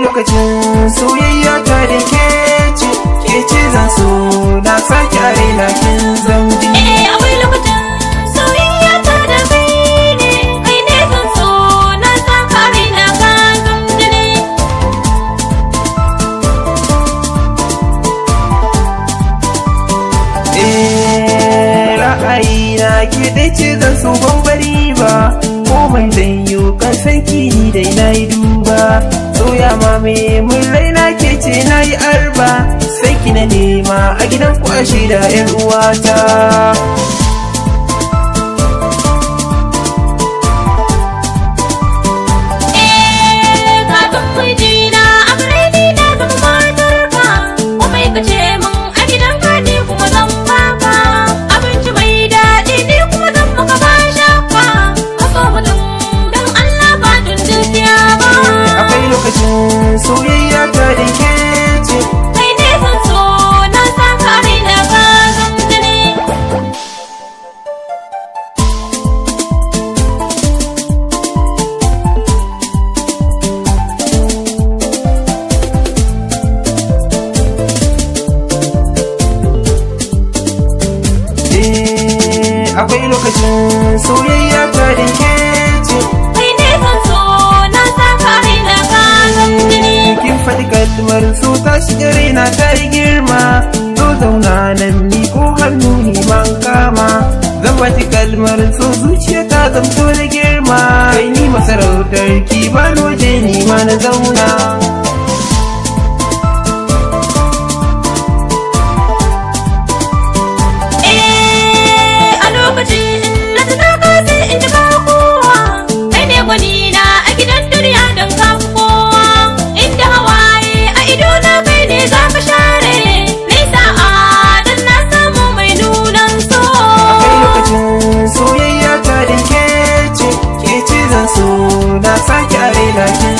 lokacin soyayya ta da ke ce zan so na sake a raina kin zambi. Akwai lokacin soyayya ta da kai ne, kai ne zan so na sake a raina ka zambi ne. Ra'ayina ke dai ce zan so ban bari ba, komai zan yi kan sanki ni dai na yi duba. Soya mame mun raina ke ce na yi arba, sai ki na nema a gidan ku a shaida 'yan uwata. Soyayya ta da ke ce kai ne zan so na saka raina ka zambi ne. Akwai lokacin soyayya ta da ke ce kai ne zan so na saka raina ka zambi ne. kin faɗi kalmar so ta shiga raina ta yi girma, so zauna nan ni ko hannu ni man kama. Zan faɗi kalmar so zuciya ta zamto da girma, kai ni masarautar ki ba waje ni ma na zauna. A lokacin na tuna ka sai in ji ba kowa, kai ne gwani na a gidan duniya don ka kowa. Inda hawaye a ido na kai ne za ka share, nai sa'a don na samu mai nunan so. Akwai lokacin soyayya ta da ke ce zan so na sake a raina kin